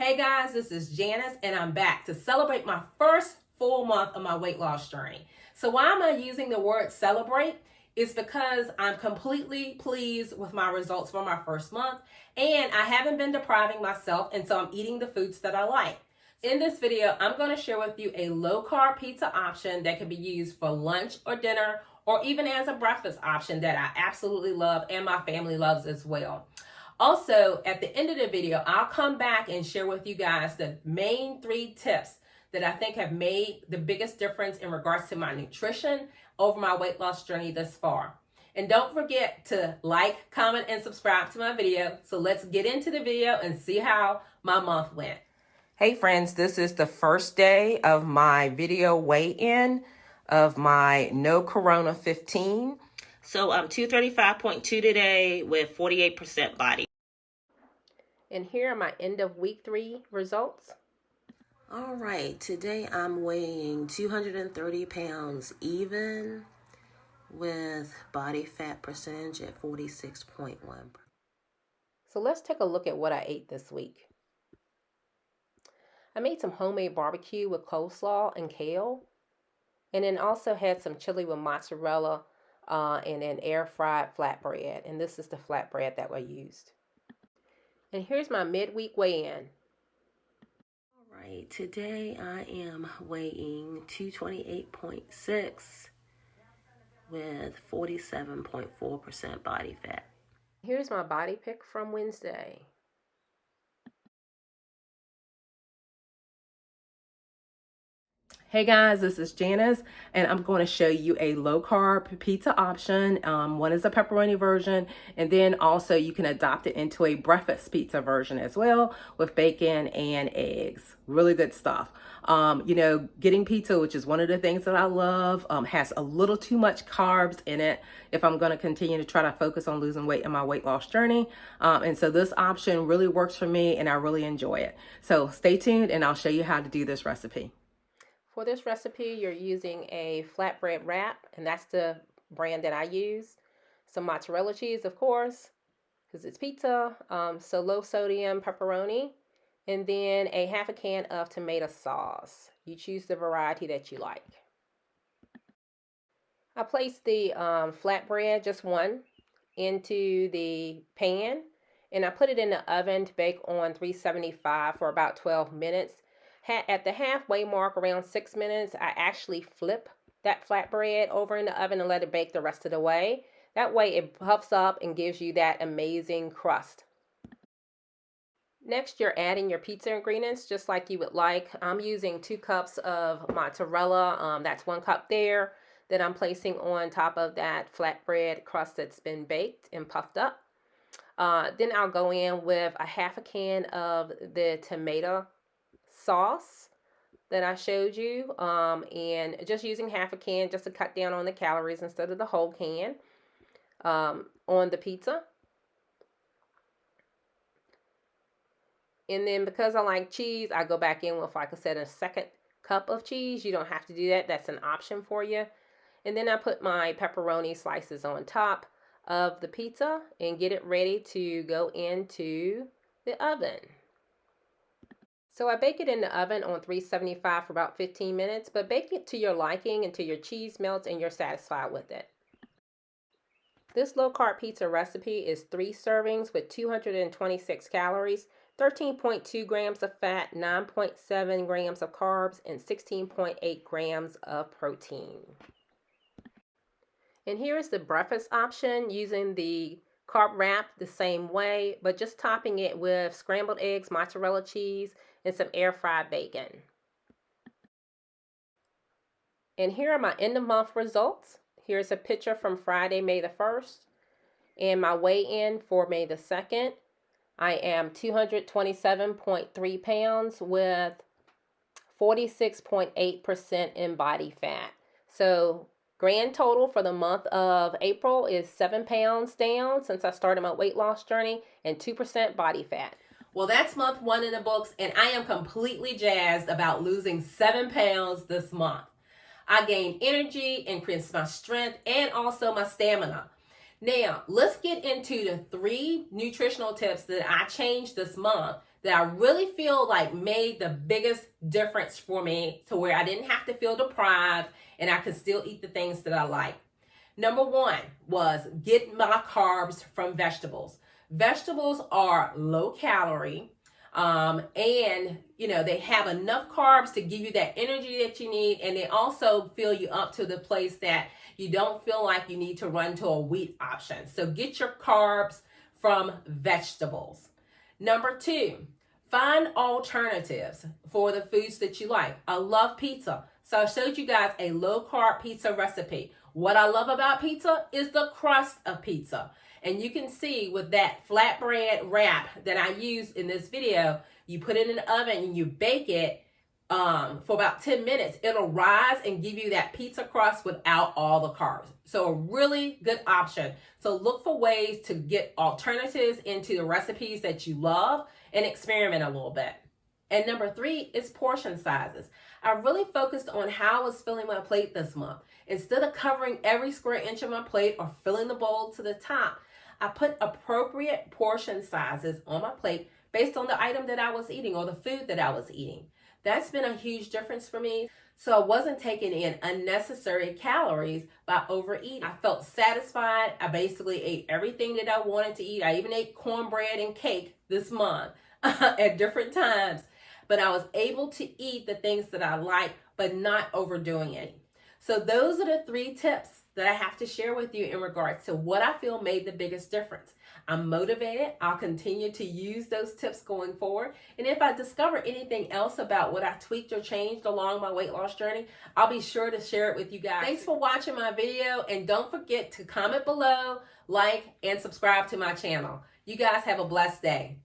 Hey guys, this is Janice and I'm back to celebrate my first full month of my weight loss journey. So why am I using the word celebrate? It's because I'm completely pleased with my results for my first month and I haven't been depriving myself, and so I'm eating the foods that I like. In this video, I'm going to share with you a low-carb pizza option that can be used for lunch or dinner or even as a breakfast option that I absolutely love and my family loves as well. Also, at the end of the video, I'll come back and share with you guys the main 3 tips that I think have made the biggest difference in regards to my nutrition over my weight loss journey thus far. And don't forget to like, comment, and subscribe to my video. So let's get into the video and see how my month went. Hey friends, this is the first day of my video weigh-in of my No Corona 15. So I'm 235.2 today with 48% body. And here are my end of week 3 results. All right, today I'm weighing 230 pounds even with body fat percentage at 46.1. So let's take a look at what I ate this week. I made some homemade barbecue with coleslaw and kale, and then also had some chili with mozzarella and an air fried flatbread. And this is the flatbread that I used. And here's my midweek weigh-in. All right, today I am weighing 228.6 with 47.4% body fat. Here's my body pic from Wednesday. Hey guys, this is Janice, and I'm going to show you a low-carb pizza option. One is a pepperoni version, and then also you can adopt it into a breakfast pizza version as well with bacon and eggs. Really good stuff. Getting pizza, which is one of the things that I love, has a little too much carbs in it if I'm going to continue to try to focus on losing weight in my weight loss journey. And so this option really works for me, and I really enjoy it. So stay tuned, and I'll show you how to do this recipe. For this recipe, you're using a flatbread wrap, and that's the brand that I use. Some mozzarella cheese, of course, because it's pizza. So low sodium pepperoni, and then a half a can of tomato sauce. You choose the variety that you like. I placed the flatbread, just one, into the pan, and I put it in the oven to bake on 375 for about 12 minutes. At the halfway mark, around 6 minutes, I actually flip that flatbread over in the oven and let it bake the rest of the way. That way it puffs up and gives you that amazing crust. Next, you're adding your pizza ingredients just like you would like. I'm using 2 cups of mozzarella. That's 1 cup there that I'm placing on top of that flatbread crust that's been baked and puffed up. Then I'll go in with a half a can of the tomato sauce that I showed you, and just using half a can just to cut down on the calories instead of the whole can on the pizza. And then because I like cheese, I go back in with, like I said, a 2nd cup of cheese. You don't have to do that. That's an option for you. And then I put my pepperoni slices on top of the pizza and get it ready to go into the oven. So I bake it in the oven on 375 for about 15 minutes, but bake it to your liking until your cheese melts and you're satisfied with it. This low-carb pizza recipe is 3 servings with 226 calories, 13.2 grams of fat, 9.7 grams of carbs, and 16.8 grams of protein. And here is the breakfast option using the carb wrap the same way, but just topping it with scrambled eggs, mozzarella cheese, and some air fried bacon. And here are my end of month results. Here's a picture from Friday, May the 1st, and my weigh-in for May the 2nd. I am 227.3 pounds with 46.8% in body fat. So grand total for the month of April is 7 pounds down since I started my weight loss journey and 2% body fat. Well, that's month 1 in the books, and I am completely jazzed about losing 7 pounds this month. I gained energy, increased my strength, and also my stamina. Now, let's get into the 3 nutritional tips that I changed this month that I really feel like made the biggest difference for me to where I didn't have to feel deprived and I could still eat the things that I like. Number one was get my carbs from vegetables. Vegetables are low calorie, and they have enough carbs to give you that energy that you need, and they also fill you up to the place that you don't feel like you need to run to a wheat option. So get your carbs from vegetables. Number two, find alternatives for the foods that you like. I love pizza, so I showed you guys a low carb pizza recipe. What I love about pizza is the crust of pizza. And you can see with that flatbread wrap that I used in this video, you put it in the oven and you bake it for about 10 minutes. It'll rise and give you that pizza crust without all the carbs. So a really good option. So look for ways to get alternatives into the recipes that you love and experiment a little bit. And number three is portion sizes. I really focused on how I was filling my plate this month. Instead of covering every square inch of my plate or filling the bowl to the top, I put appropriate portion sizes on my plate based on the item that I was eating or the food that I was eating. That's been a huge difference for me. So I wasn't taking in unnecessary calories by overeating. I felt satisfied. I basically ate everything that I wanted to eat. I even ate cornbread and cake this month at different times. But I was able to eat the things that I like, but not overdoing it. So those are the 3 tips that I have to share with you in regards to what I feel made the biggest difference. I'm motivated. I'll continue to use those tips going forward. And if I discover anything else about what I tweaked or changed along my weight loss journey, I'll be sure to share it with you guys. Thanks for watching my video, and don't forget to comment below, like, and subscribe to my channel. You guys have a blessed day.